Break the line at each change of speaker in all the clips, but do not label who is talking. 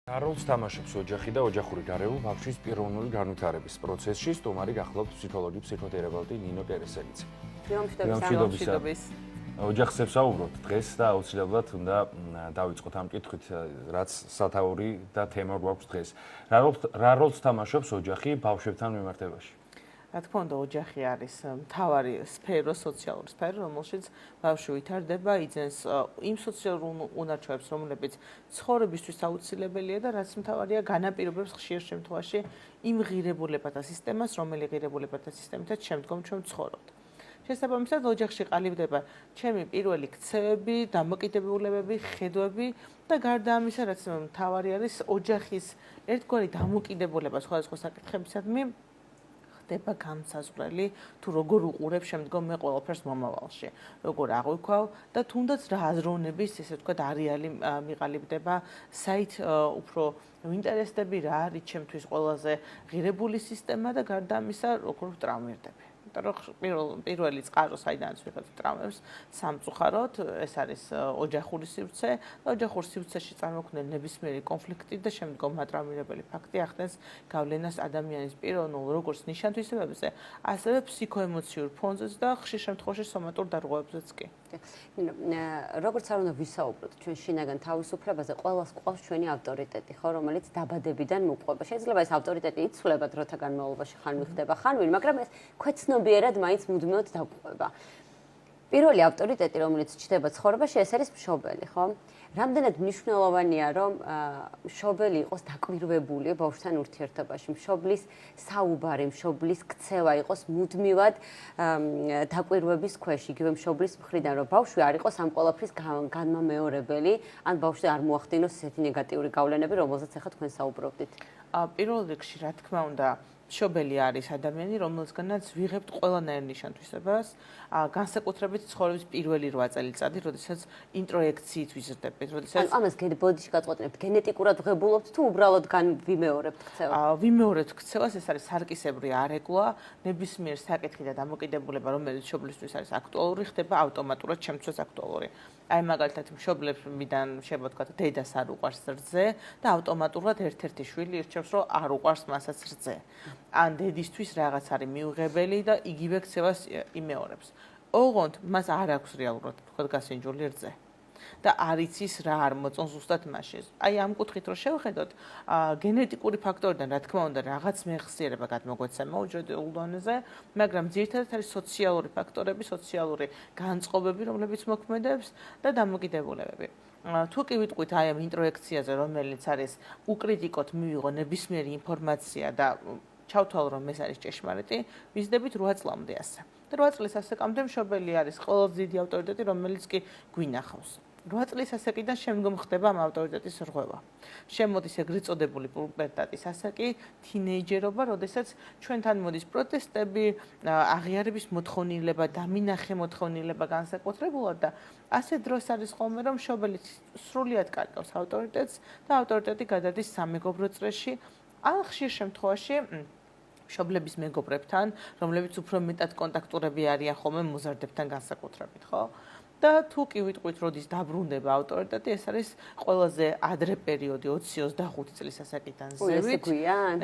რა როლს თამაშობს ოჯახი და ოჯახური გარემო ბავშვის პიროვნული განვითარების პროცესში? სტუმარი გახლავთ ფსიქოლოგი, ფსიქოთერაპევტი ნინო კერესელიც.
მშვიდობის.
ოჯახს ვსაუბრობთ დღეს და აუცილებლად უნდა დავიწყოთ ამ კითხვით, რაც სათაური და თემა გვაქვს დღეს. რა როლს თამაშობს ოჯახი ბავშვებთან მიმართებაში?
რა თქმა უნდა, ოჯახი არის მთავარი სფერო, სოციალური სფერო, რომელშიც ბავშვი ვითარდება, იძენს იმ სოციალურ უნარჩვევებს, რომლებიც ცხოვრებისთვის აუცილებელია და რაც მთავარია, განაპირობებს ხშირ შემთხვევაში იმ ღირებულებათა სისტემას, რომელი ღირებულებათა სისტემითაც შემდგომ ჩვენ ვცხოვრობთ. შესაბამისად, ოჯახში ყალიბდება ჩემი პირველი ქცევები, დამოკიდებულებები, ხედვები და გარდა ამისა, რაც მთავარი არის, ოჯახის ერთგვარი დამოკიდებულება სხვადასხვა საკითხებისადმი ხდება განსაზღვრელი თუ როგორ უყურებ შემდგომ მე ყველაფერს მომავალში, როგორ აღვიქვავ და თუნდაც რა აზროვნების, ესე ვთქვათ, არეალი მიყალიბდება, საით უფრო ვინტერესდები, რა არის ჩემთვის ყველაზე ღირებული სისტემა და გარდა ამისა, როგორ ვტრავმირდები. პირველი წყარო, საიდანაც ვიღებ ტრავმებს სამწუხაროდ, ეს არის ოჯახური სივრცე და ოჯახურ სივრცეში წარმოქმნილი ნებისმიერი კონფლიქტი და შემდგომ მატრაუმირებელი ფაქტი ახდენს გავლენას ადამიანის პიროვნულ როგორც ნიშან-თვისებებზე, ასევე ფსიქოემოციურ ფონზეც და ხშირ შემთხვევაში სომატურ დარღვევებზეც კი.
როგორც არ უნდა ვისაუბროთ ჩვენ შინაგან თავისუფლებაზე, ყველას ყავს ჩვენი ავტორიტეტი, ხო, რომელიც დაბადებიდან მოყვება. შეიძლება ეს ავტორიტეტი იცვლება დროთა განმავლობაში, ხან მიხდება, ხან ვინ, მაგრამ ეს ქვეცნობიერად მაინც მუდმივად დაგვყვება. პირველი ავტორიტეტი, რომელიც ჩნდება ცხოვრებაში, ეს არის მშობელი, ხო? რამდენად მნიშვნელოვანია, რომ მშობელი იყოს დაკვირვებული ბავშვთან ურთიერთობაში, მშობლის საუბარი, მშობლის ქცევა იყოს მუდმივად დაკვირვების ქვეშ, იგივე მშობლის მხრიდან, რომ ბავშვი არ იყოს ამ ყველაფრის განმამეორებელი, ან ბავშვზე არ მოახდინოს ესეთი ნეგატიური გავლენები, რომელზეც ახლა თქვენ საუბრობდით.
პირველ რიგში, რა თქმა უნდა, მშობელი არის ადამიანი, რომელსგანაც ვიღებთ ყველანაირ ნიშან-თვისებას, განსაკუთრებით ცხოვრების პირველი 8 წელიწადი, როდესაც ინტროექციით ვიზრდებით, როდესაც
ამას ბოდიში გაწყვეტნებთ, გენეტიკურად ვღებულობთ თუ უბრალოდ ვიმეორებთ ქცევას?
ვიმეორებთ ქცევას, ეს არის სარკისებრი არეგლა, ნებისმიერ საკითხი და დამოკიდებულება, რომელიც მშობლისთვის არის აქტუალური, ხდება ავტომატურად ჩემთვისაც აქტუალური. აი მაგალითად მშობლებიდან შეიძლება ვთქვათ, დედას არ უყვარს რძე და ავტომატურად ერთ-ერთი შვილი ირჩევს, რომ არ უყვარს მასაც რძე. ან დედისთვის რაღაც არის მიუღებელი და იგივე ქცევას იმეორებს. ოღონდ მას არ აქვს რეალურად თქვა გასინჯული რძე. და არ იცის რა არ მოწონს ზუსტად მასში. აი ამ კუთხით რო შევხედოთ, გენეტიკური ფაქტორიდან რა თქმა უნდა რაღაც მეხსიერება გადმოგვეცემა უჯრედულ დონეზე, მაგრამ ძირითადად არის სოციალური ფაქტორები, სოციალური განწყობები, რომლებიც მოქმედებს და დამოკიდებულებები. თუ კი ვიტყვით აი ამ ინტროექციაზე, რომელიც არის უკრიტიკოდ მივიღო ნებისმიერი ინფორმაცია და ჩავთვალო რომ ეს არის ჭეშმარიტი, ვიზდებით 8 წლამდე ასე. და 8 წლის ასაკამდე მშობელი არის ყველაზე დიდი ავტორიტეტი, რომელიც კი გვინახავს. 8 წლის ასაკიდან შემდგომ ხდება ამ ავტორიტეტის რღვევა. შემოდის ეგრეთ წოდებული პუბერტატის ასაკი, თინეიჯერობა, როდესაც ჩვენთან მოდის პროტესტები, აღიარების მოთხოვნილება, დამინახე მოთხოვნილება განსაკუთრებულად და ასე დროს არის ხოლმე, რომ მშობელი სრულიად კარგავს ავტორიტეტს და ავტორიტეტი გადადის სამეგობრო წრეში, ან ხშირ შემთხვევაში მშობლების მეგობრებთან, რომლებიც უფრო მეტად კონტაქტურები არიან ხოლმე მოზარდებთან განსაკუთრებით, ხო? და თუ კი ვიტყვით, როდის დაბრუნდება ავტორიტეტი, ეს არის ყველაზე ადრე პერიოდი 20-25 წლის ასაკიდან ზევით.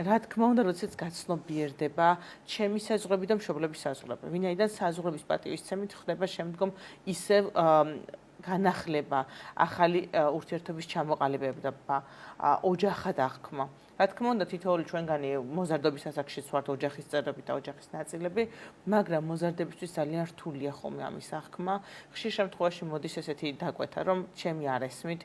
რა თქმა უნდა, როდესაც გაცნობიერდება ჩემი საზღვრები და მშობლების საზღვრები. ვინაიდან საზღვრების პატივისცემით ხდება შემდგომ ისევ განახლება, ახალი ურთიერთობის ჩამოყალიბება, ოჯახად აღქმა. რა თქმა უნდა, თითოეული ჩვენგანი მოზარდობის ასაკშიც ვართ ოჯახის წევრები და ოჯახის ნაწილები, მაგრამ მოზარდებისთვის ძალიან რთულია ხოლმე ამის აღქმა. ხშირ შემთხვევაში მოდის ესეთი დაკვეთა, რომ ჩემი არ ესმით,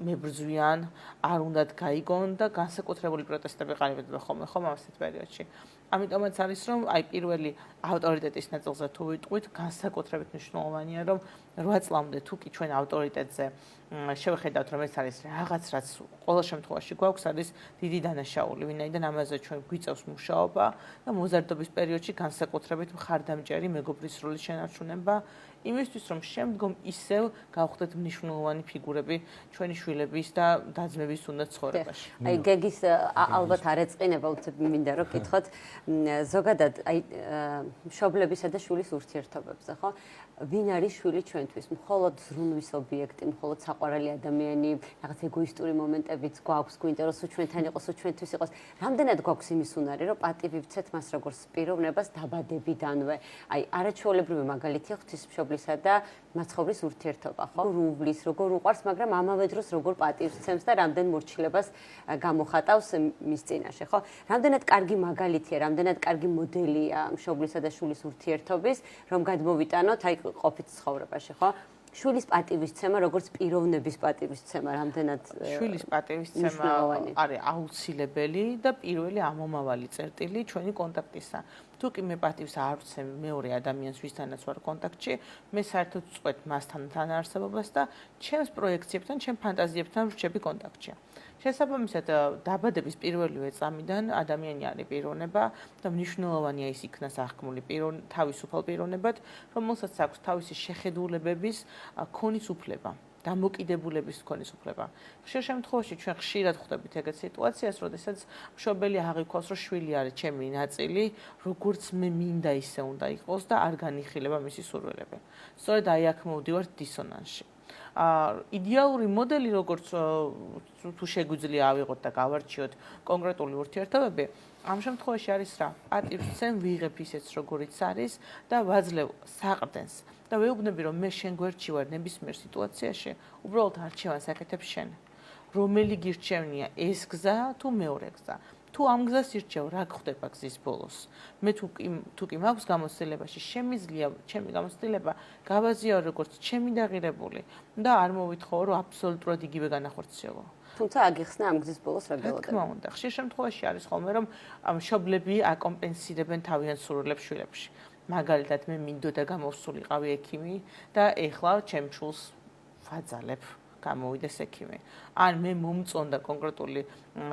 მებრძვიან, არ უნდათ გაიგონ და განსაკუთრებული პროტესტები ყალიბდება ხოლმე ასეთ პერიოდში. ამიტომაც არის, რომ აი პირველი ავტორიტეტის ნაწილზე თუ ვიტყვით, განსაკუთრებით მნიშვნელოვანია, რომ 8 წლამდე თუ კი ჩვენ ავტორიტეტზე შევხედავთ, რომ ეს არის რაღაც, რაც ყოველ შემთხვევაში გვაქვს, არის დიდი დანაშაული, ვინაიდან ამაზე ჩვენ გვიწევს მუშაობა და მოზარდობის პერიოდში განსაკუთრებით მხარდამჭერი მეგობრის როლის შენარჩუნება იმისთვის რომ შემდგომ ისევ გავხდეთ მნიშვნელოვანი ფიგურები ჩვენი შვილების და და-ძმების თუნდაც ცხოვრებაში.
აი გეგის ალბათ არ ეწყინება უცებ მინდა რომ გითხოთ ზოგადად აი მშობლებისა და შვილის ურთიერთობებზე ხო? ვინ არის შვილი ჩვენთვის? მხოლოდ ზრუნვის ობიექტი, მხოლოდ საყვარელი ადამიანი, რაღაც ეგოისტური მომენტებიც გვაქვს, გვინდა რომ სულ ჩვენთან იყოს, სულ ჩვენთვის იყოს. რამდენად გვაქვს იმის უნარი, რომ პატივი ვცეთ მას როგორც პიროვნებას დაბადებიდანვე. აი არაჩვეულებრივი მაგალითია ღვთისმშობლისა და მაცხოვრის ურთიერთობა, ხო? რუბლის, როგორ უყვარს, მაგრამ ამავე დროს როგორ პატივს ცემს და რამდენ მორჩილებას გამოხატავს მის წინაშე, ხო? რამდენად კარგი მაგალითია, რამდენად კარგი მოდელია მშობლისა და შვილის ურთიერთობის, რომ გადმოვიტანოთ აი ყოფით ცხოვრებაში, ხო? შვილის პატივისცემა, როგორც პიროვნების პატივისცემა, რამდენად
შვილის პატივისცემა არის აუცილებელი და პირველი ამომავალი წერტილი ჩვენი კონტაქტისა. თუ კი მე პატივს არ ვცემ მეორე ადამიანს, ვისთანაც ვარ კონტაქტში, მე საერთოდ წყვეტ მასთან თანაარსებობას და ჩემს პროექციებთან, ჩემ ფანტაზიებთან ვრჩები კონტაქტში. შესაბამისად, დაბადების პირველივე წამიდან ადამიანი არის პიროვნება და მნიშვნელოვანია ის იქნას აღქმული თავისუფალ პიროვნებად, რომელსაც აქვს თავისი შეხედულებების ქონის უფლება. დამოკიდებულების ქონის უფლება. ხშირ შემთხვევაში ჩვენ ხშირად ხვდებით ეგეთ სიტუაციას, როდესაც მშობელი აღიქვას, რომ შვილი არის ჩემი ნაწილი, როგორც მე მინდა ისე უნდა იყოს და არ განიხილება მისი სურვილები. სწორედ აი აქ მოვდივართ დისონანსში. იდეალური მოდელი, როგორც თუ შეგვიძლია ავიღოთ და გავარჩიოთ კონკრეტული ურთიერთობები, ამ შემთხვევაში არის რა? პატივს ცემ ვიღებ ისეთს, როგორიც არის და ვაძლევ საყრდენს. და ვეუბნები, რომ მე შენ გვერდში ვარ ნებისმიერ სიტუაციაში, უბრალოდ არჩევანს აკეთებ შენ. რომელი გირჩევნია, ეს გზა თუ მეორე გზა. თუ ამ გზას ირჩევ, რა გხდება გზის ბოლოს? მე თუ კი მაქვს გამოცდილებაში, შემიძლია ჩემი გამოცდილება გავაზიარო როგორც ჩემი დაღირებული და არ მოვითხოვო, რომ აბსოლუტურად იგივე განახორციელო.
თუმცა აგიხსნა ამ გზის ბოლოს რა გელოდება.
რა თქმა უნდა, ხშირ შემთხვევაში არის ხოლმე, რომ მშობლები აკომპენსირებენ თავიანთ სურვილებს შვილებში. მაგალითად, მე მინდოდა გამოვსულიყავი ექიმი და ეხლა ჩემ შულს ვაძალებ გამოვიდეს ექიმი. ან მე მომწონდა კონკრეტული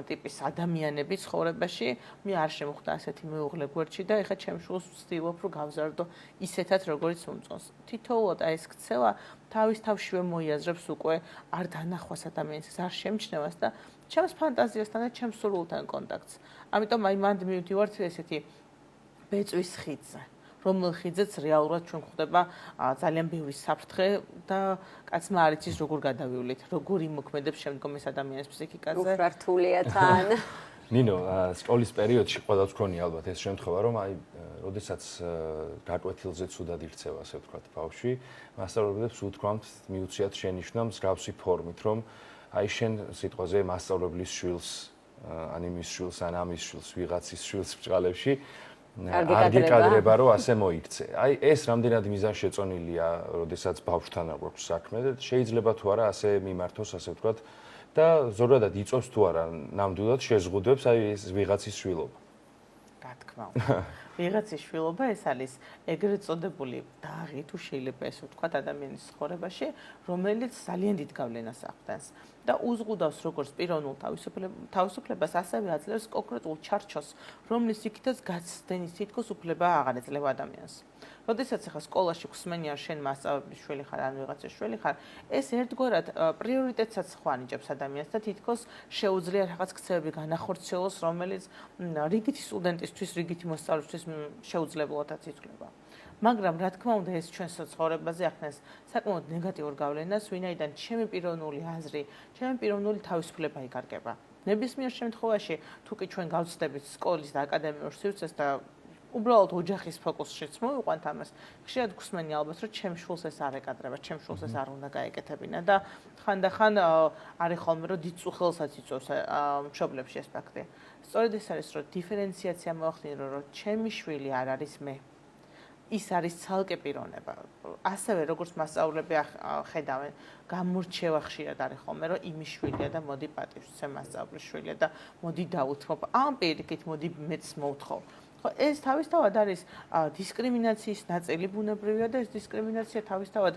ტიპის ადამიანები ცხოვრებაში, მე არ შემოხვდა ასეთი მეუღლე გვერდში და ეხლა ჩემ შულს ვცდილობ, რომ გავზარდო ისეთად, როგორიც მომწონს. თითოეულად აი ეს ქცევა თავის თავშივე მოიაზრებს უკვე არ დანახვას ადამიანს, არ შემჩნევას და ჩემს ფანტაზიასთან და ჩემს სურვილთან კონტაქტს. ამიტომ აი მანდ მივდივართ ესეთი ბეწვის ხიდზე. რომელ ხიდზეც რეალურად ჩვენ გვხვდება ძალიან ბევრი საფრთხე და კაცმა არ იცის როგორ გადავივლით, როგორ იმოქმედებს შემდგომ ეს ადამიანის ფსიქიკაზე.
უფრართულია თან.
ნინო, სკოლის პერიოდში ყველას გქონია ალბათ ეს შემთხვევა, რომ აი, როდესაც გაკვეთილზე ცუდად იქცევა, ასე ვთქვათ, ბავშვი, მასწავლებლებს უთქვამთ, მიუციათ შენიშვნა მსგავსი ფორმით, რომ აი შენ სიტყვაზე მასწავლებლის შვილს, ან იმის შვილს, ან ამის შვილს, ვიღაცის შვილს ბჭყალებში არ გიკადრება, რომ ასე მოიქცე. აი ეს რამდენად მიზანშეწონილია, როდესაც ბავშვთან აქვს საქმე და შეიძლება თუ არა ასე მიმართოს, ასე ვთქვათ, და ზოგადად იწვევს თუ არა ნამდვილად შეზღუდვებს აი ეს ვიღაცის შვილობა.
რა თქმა უნდა. ვიღაცის შვილობა ეს არის ეგრეთ წოდებული დაღი თუ შეიძლება ეს ვთქვათ ადამიანის ცხოვრებაში, რომელიც ძალიან დიდ გავლენას ახდენს და უზღუდავს როგორც პიროვნულ თავისუფლებას, ასევე აძლევს კონკრეტულ ჩარჩოს, რომლის იქითაც გაცდენის თითქოს უფლება აღარ ეძლევა ადამიანს. როდესაც ახლა სკოლაში ხსმენია შენ მასწავლებლის შვილი ხარ ან ვიღაცის შვილი ხარ, ეს ერთგვარად პრიორიტეტსაც ხვანიჭებს ადამიანს და თითქოს შეუძლია რაღაც ქცევები განახორციელოს, რომელიც რიგითი სტუდენტისთვის, რიგითი მოსწავლისთვის შეუძლებელადაც ითვლება. მაგრამ რა თქმა უნდა ეს ჩვენს ცხოვრებაზე ახდენს საკმაოდ ნეგატიურ გავლენას, ვინაიდან ჩემი პიროვნული აზრი, ჩემი პიროვნული თავისუფლება იკარგება. ნებისმიერ შემთხვევაში, თუ კი ჩვენ გავცდებით სკოლის და აკადემიურ სივრცეს და უბრალოდ ოჯახის ფოკუსშიც მოვიყვანთ ამას, ხშირად გვსმენია ალბათ, რომ ჩემ შულს ეს არ ეკადრება, ჩემ შულს ეს არ უნდა გაეკეთებინა და ხანდახან არის ხოლმე, რომ დიდ წუხელსაც იწვევს მშობლებში ეს ფაქტი. სწორედ ეს არის, რომ დიფერენციაცია მოახდინო, რომ ჩემი შვილი არ არის მე. ის არის ცალკე პიროვნება. ასევე როგორც მასწავლებლები ხედავენ, გამორჩევა ხშირად არის ხოლმე, რომ იმის შვილია და მოდი პატივს ცემ მასწავლებლის შვილია და მოდი დაუთმობ. ამ პირიქით მოდი მეც მოვთხოვ. ეს თავისთავად არის დისკრიმინაციის ნაწილი ბუნებრივია და ეს დისკრიმინაცია თავისთავად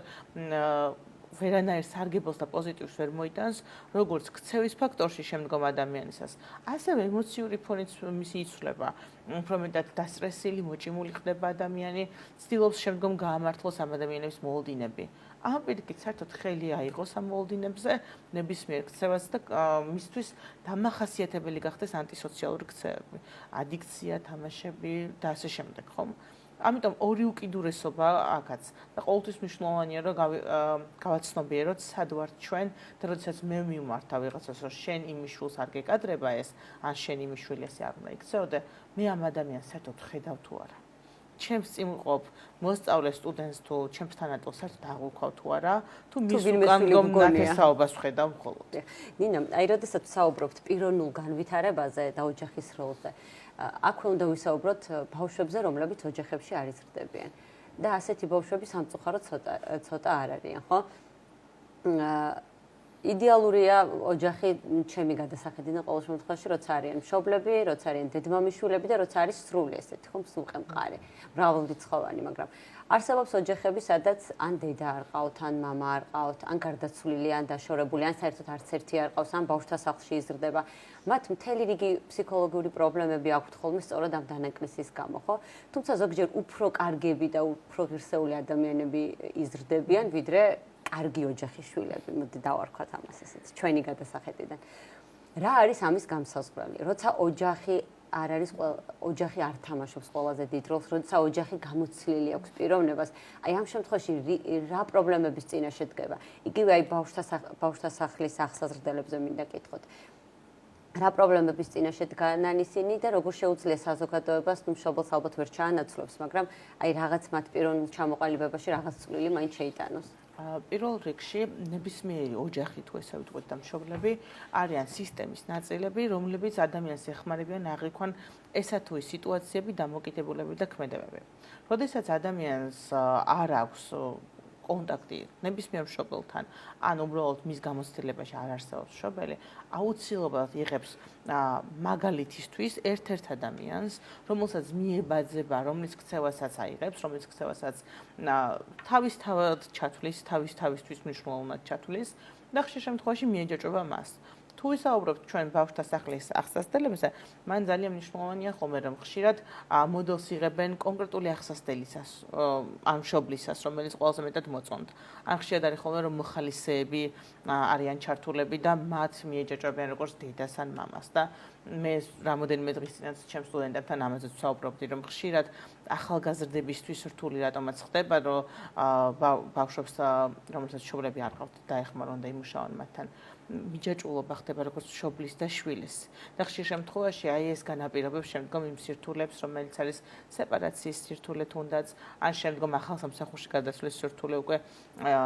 ვერანაირ სარგებელს და პოზიტივს ვერ მოიტანს, როგორც ქცევის ფაქტორში შემდგომ ადამიანისას. ასევე ემოციური ფონიც მისი იცვლება. უფრო მეტად დასტრესილი, მოჭიმული ხდება ადამიანი, ცდილობს შემდგომ გაამართლოს ამ ადამიანების მოლოდინები. ამ პირიქით საერთოდ ხელი აიღოს ამ მოლოდინებზე ნებისმიერ ქცევას და მისთვის დამახასიათებელი გახდეს ანტისოციალური ქცევები, ადიქცია, თამაშები და ასე შემდეგ, ხომ? ამიტომ ორი უკიდურესობა აქაც და ყოველთვის მნიშვნელოვანია რომ გავაცნობიეროთ სად ვართ ჩვენ და როდესაც მე მიმართა ვიღაცას რომ შენ იმის შულს არ გეკადრება ეს ან შენ იმის შვილი ასე არ უნდა იქცეოდე მე ამ ადამიანს საერთოდ ხედავ თუ არა ჩემს წიმყოფ მოსწავლე სტუდენტს თუ ჩემს თანატოლს საერთოდ აღვქვავ თუ არა თუ მის უკან გონახესაობას ვხედავ მხოლოდ
ნინა აი როდესაც საუბრობთ პიროვნულ განვითარებაზე და ოჯახის როლზე აქვე უნდა ვისაუბროთ ბავშვებზე, რომლებიც ოჯახებში არ იზრდებიან. და ასეთი ბავშვები სამწუხაროდ ცოტა არ არიან, ხო? იდეალურია ოჯახი ჩემი გადასახედიდან ყოველ შემთხვევაში, როცა არიან მშობლები, როცა არიან დედმამიშვილები და როცა არის სრული ესეთი, ხო, მსულყემყარი, მრავალრიცხოვანი, მაგრამ არსებობს ოჯახები, სადაც ან დედა არ ყავთ, ან მამა არ ყავთ, ან გარდაცვლილი, ან დაშორებული, ან საერთოდ არც ერთი არ ყავს, ან ბავშვთა სახლში იზრდება. მათ მთელი რიგი ფსიქოლოგიური პრობლემები აქვთ ხოლმე სწორედ ამ დანაკლისის გამო, ხო? თუმცა ზოგჯერ უფრო კარგები და უფრო ღირსეული ადამიანები იზრდებიან, ვიდრე კარგი ოჯახის შვილები. მოდი დავარქვათ ამას ესეც, ჩვენი გადასახედიდან. რა არის ამის განსაზღვრელი? როცა ოჯახი არ არის ოჯახი არ თამაშობს ყველაზე დიდ როლს, როცა ოჯახი გამოცლილი აქვს პიროვნებას, აი ამ შემთხვევაში რა პრობლემების წინაშე დგება? იგივე აი ბავშვთა სახლის აღსაზრდელებზე მინდა კითხოთ. რა პრობლემების წინაშე დგანან ისინი და როგორ შეუძლია საზოგადოებას თუ მშობელს ალბათ ვერ ჩაანაცვლებს, მაგრამ აი რაღაც მათ პიროვნულ ჩამოყალიბებაში რაღაც წვლილი მაინც შეიტანოს.
პირველ რიგში ნებისმიერი ოჯახი თუ ესე ვიტყვით და მშობლები არიან სისტემის ნაწილები, რომლებიც ადამიანს ეხმარებიან აღიქვან ესა თუ ის სიტუაციები, დამოკიდებულებები და ქმედებები. როდესაც ადამიანს არ აქვს კონტაქტი ნებისმიერ მშობელთან, ან უბრალოდ მის გამოცდილებაში არ არსებობს მშობელი, აუცილებლად იღებს მაგალითისთვის ერთ-ერთ ადამიანს, რომელსაც მიებაძება, რომლის ქცევასაც აიღებს, რომლის ქცევასაც თავისთავად ჩათვლის, თავისთვის მნიშვნელოვნად ჩათვლის და ხშირ შემთხვევაში მიეჯაჭვება მას. თუ ვისაუბრობთ ჩვენ ბავშვთა სახლის აღსასწრებებზე, მან ძალიან მნიშვნელოვანია ხოლმე რომ ხშირად მოდელს იღებენ კონკრეტული აღსასწრებისას, ამ მშობლისას, რომელიც ყველაზე მეტად მოწონთ. ან ხშირად არის ხოლმე რომ მოხალისეები არიან ჩართულები და მათ მიეჯაჭვებიან როგორც დედას ან მამას და მე რამოდენიმე დღის წინაც ჩემ სტუდენტებთან ამაზე ვსაუბრობდი, რომ ხშირად ახალგაზრდებისთვის რთული რატომაც ხდება, რომ ბავშვებს, რომელსაც მშობლები არ ყავთ, დაეხმარონ და იმუშაონ მათთან. მიჯაჭვულობა ხდება როგორც მშობლის და შვილის. და ხშირ შემთხვევაში აი ეს განაპირობებს შემდგომ იმ სირთულეებს, რომელიც არის სეპარაციის სირთულე თუნდაც, ან შემდგომ ახალ სამსახურში გადასვლის სირთულე უკვე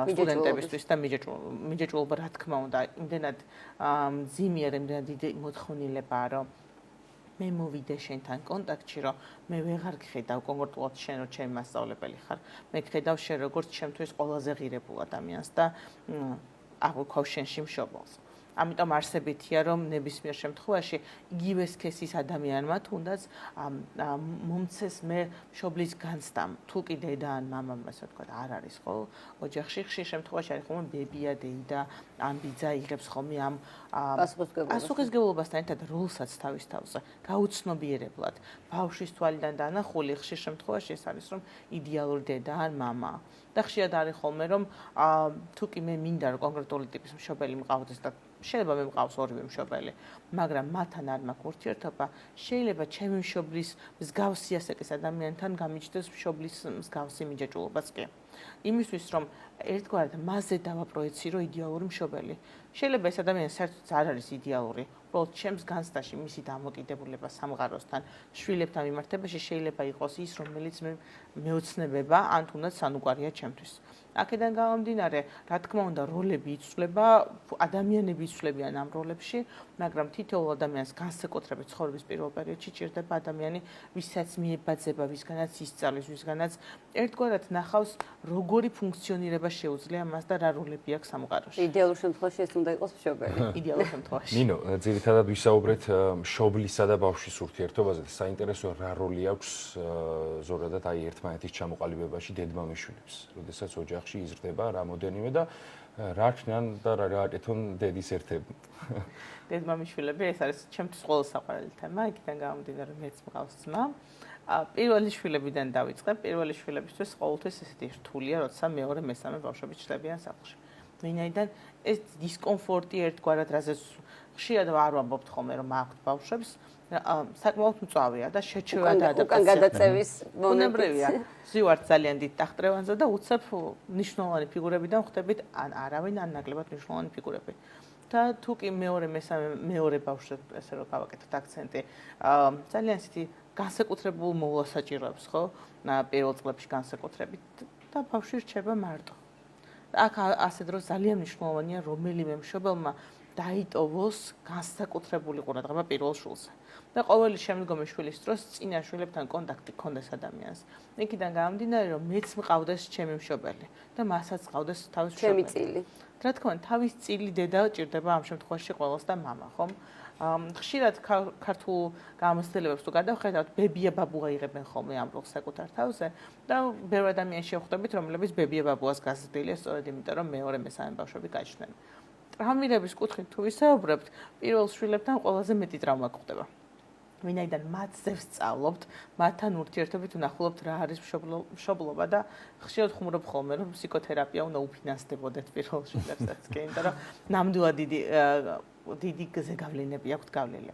სტუდენტებისთვის და მიჯაჭვულობა რა თქმა უნდა, იმდენად მძიმეა, იმდენად დიდი მოთხოვნილებაა, რომ მე მოვიდე შენთან კონტაქტში, რომ მე ვეღარ გხედავ კონკრეტულად შენ, რომ ჩემი მასწავლებელი ხარ. მე გხედავ შენ როგორც ჩემთვის ყველაზე ღირებულ ადამიანს და აღვქვავ შენში მშობელს. ამიტომ არსებითია, რომ ნებისმიერ შემთხვევაში იგივე სქესის ადამიანმა თუნდაც მომცეს მე მშობლის განცდამ, თუ კი დედა ან მამამ, ასე ვთქვათ, არ არის ხო? ოჯახში ხშირ შემთხვევაში არის ხოლმე ბებია, დეიდა, ან ბიძა იღებს ხოლმე ამ პასუხისმგებლობასთან ერთად როლსაც თავის თავზე, გაუცნობიერებლად. ბავშვის თვალიდან დანახული ხშირ შემთხვევაში ეს არის, რომ იდეალური დედა ან მამა. და ხშირად არის ხოლმე, რომ თუ კი მე მინდა რომ კონკრეტული ტიპის მშობელი მყავდეს და შეიძლება მე მყავს ორივე მშობელი, მაგრამ მათთან არ მაქვს ურთიერთობა, შეიძლება ჩემი მშობლის მსგავსი ასაკის ადამიანთან გამიჩნდეს მშობლის მსგავსი მიჯაჭვულობაც კი. იმისთვის რომ ერთგვარად მასზე დავაპროეცირო იდეალური მშობელი. შეიძლება ეს ადამიანი საერთოდ არ არის იდეალური, უბრალოდ ჩემს განცდაში მისი დამოკიდებულება სამყაროსთან, შვილებთან მიმართებაში შეიძლება იყოს ის, რომელიც მეოცნებება, ან თუნდაც სანუკვარია ჩემთვის. აქედან გამომდინარე, რა თქმა უნდა, როლები იცვლება, ადამიანები იცვლებიან ამ როლებში, მაგრამ თითოეულ ადამიანს განსაკუთრებით ცხოვრების პირველ პერიოდში ჭირდება ადამიანი, ვისაც მიებაძება, ვისგანაც ისწავლის, ვისგანაც ერთგვარად ნახავს, როგორი ფუნქციონირება შეუძლია მას და რა როლები აქვს სამყაროში.
იდეალურ შემთხვევაში ეს უნდა იყოს მშობელი.
იდეალურ შემთხვევაში.
ნინო, ძირითადად ვისაუბრეთ მშობლისა და ბავშვის ურთიერთობაზე. საინტერესოა რა როლი აქვს ზოგადად აი ერთმანეთის ჩამოყალიბებაში დედმამიშვილებს, როდესაც ოჯახში იზრდება რამოდენიმე და რა ქნიან და რა გააკეთონ დედის ერთები.
დედმამიშვილები ეს არის ჩემთვის ყოველ საყვარელი თემა, იქიდან გამომდინარე მეც მყავს ძმა. პირველი შვილებიდან დავიწყებ. პირველი შვილებისთვის ყოველთვის ესეთი რთულია, როცა მეორე, მესამე ბავშვები ჩრდებიან სახლში. ვინაიდან ეს დისკომფორტი ერთგვარად რაზეც ხშირად არ ვამბობთ ხოლმე რომ აქვთ ბავშვებს, საკმაოდ მწვავეა და შეჩევა და ადაპტაცია.
უკან გადაწევის
უნებრივია. ზივართ ძალიან დიდ ტახტრევანზე და უცებ ნიშნულოვანი ფიგურებიდან ხვდებით ან არავინ ან ნაკლებად ნიშნულოვანი ფიგურები. და თუ კი მეორე ბავშვზე ესე რომ გავაკეთოთ აქცენტი, ძალიან ისეთი განსაკუთრებულ მოვლას საჭიროებს, ხო? პირველ წლებში განსაკუთრებით და ბავშვი რჩება მარტო. აქ ასე დროს ძალიან მნიშვნელოვანია რომელიმე მშობელმა დაიტოვოს განსაკუთრებული ყურადღება პირველ შვილზე. და ყოველი შემდგომი შვილის დროს წინა შვილებთან კონტაქტი გქონდეს ადამიანს. იქიდან გამომდინარე რომ მეც მყავდეს ჩემი მშობელი და მასაც მყავდეს თავის მშობელი.
ჩემი წილი.
რა თქმა უნდა, თავის წილი დედა ჭირდება ამ შემთხვევაში ყველას და მამა, ხომ? ხშირად ქართულ გამოცდილებებს თუ გადავხედავთ, ბებია ბაბუა იღებენ ხოლმე ამ როლს საკუთარ თავზე და ბევრი ადამიანი შევხვდებით, რომლებიც ბებია ბაბუას გაზრდილია სწორედ იმიტომ, რომ მეორე მესამე ბავშვები გაჩნდნენ. ტრავმირების კუთხით თუ ვისაუბრებთ, პირველ შვილებთან ყველაზე მეტი ტრავმა გვხდება. ვინაიდან მათზე ვსწავლობთ, მათთან ურთიერთობით ვნახულობთ რა არის მშობლობა და ხშირად ხუმრობ ხოლმე, რომ ფსიქოთერაპია უნდა უფინანსდებოდეთ პირველ შვილებსაც, კი, იმიტომ რომ ნამდვილად დიდი ზეგავლენები აქვთ გავლილი.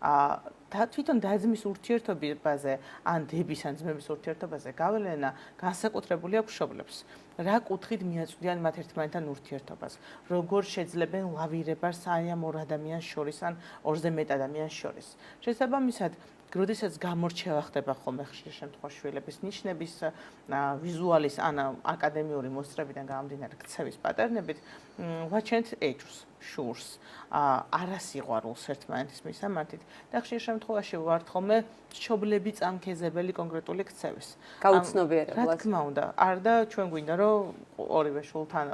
და თვითონ და-ძმის ურთიერთობაზე, ან დების ან ძმების ურთიერთობაზე გავლენა განსაკუთრებული აქვს მშობლებს. რა კუთხით მიაწვდიან მათ ერთმანეთთან ურთიერთობას? როგორ შეძლებენ ლავირებას აი ამ ორ ადამიანს შორის ან ორზე მეტ ადამიანს შორის? შესაბამისად, როდესაც გამორჩევა ხდება ხოლმე ხშირ შემთხვევაში შვილების ნიშნების, ვიზუალის ან აკადემიური მოსწრებიდან გამომდინარე ქცევის პატერნებით, ვაჩვენთ ეჭვს, შურს, არასიყვარულს ერთმანეთის მისამართით და ხშირ შემთხვევაში ვართ ხოლმე მშობლები წამქეზებელი კონკრეტული ქცევის.
გაუცნობიერებლად.
რა თქმა უნდა, არ და ჩვენ გვინდა რომ ორივე შულთან,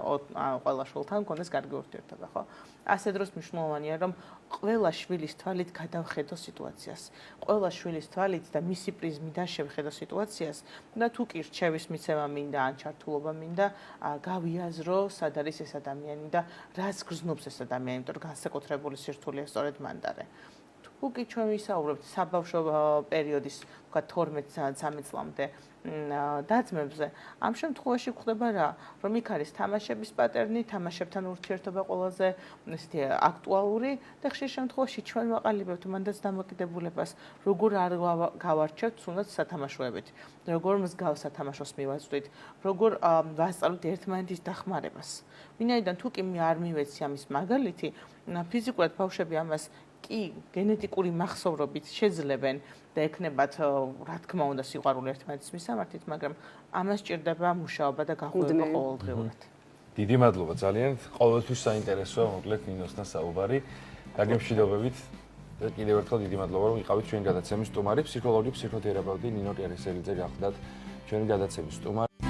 ყველა შულთან გქონდეს კარგი ურთიერთობა, ხო? ასე დროს მნიშვნელოვანია რომ ყველა შვილის თვალით გადავხედო სიტუაციას. ყველა შვილის თვალით და მისი პრიზმიდან შევხედო სიტუაციას და თუ კი რჩევის მიცემა მინდა ან ჩართულობა მინდა, გავიაზრო სად არის ეს ადამიანი და რას გრძნობს ეს ადამიანი, იმიტომ რომ განსაკუთრებული სირთულეა სწორედ მანდარე. თუ კი ჩვენ ვისაუბრებთ საბავშვო პერიოდის, თქვა 12-13 წლამდე და-ძმებზე, ამ შემთხვევაში გვხდება რა, რომ იქ არის თამაშების პატერნი, თამაშებთან ურთიერთობა ყველაზე ესეთი აქტუალური და ხშირ შემთხვევაში ჩვენ ვაყალიბებთ მანდაც დამოკიდებულებას, როგორ არ გავარჩევთ თუნდაც სათამაშოებით, როგორ მსგავს სათამაშოს მივაწვდით, როგორ ვასწავლოთ ერთმანეთის დახმარებას. ვინაიდან თუ კი არ მივეცი ამის მაგალითი, ფიზიკურად ბავშვები ამას კი გენეტიკური მახსოვრობით შეძლებენ და ექნებათ, რა თქმა უნდა, სიყვარული ერთმანეთის მისამართით, მაგრამ ამას სჭირდება მუშაობა და გახვევა ყოველდღიურად.
დიდი მადლობა ძალიან. ყოველთვის საინტერესოა მოკლედ ნინოსთან საუბარი. დაგემშვიდობებით და კიდევ ერთხელ დიდი მადლობა, რომ იყავით ჩვენი გადაცემის სტუმარი, ფსიქოლოგი, ფსიქოთერაპევტი ნინო კერესელიძე გახლდათ ჩვენი გადაცემის სტუმარი.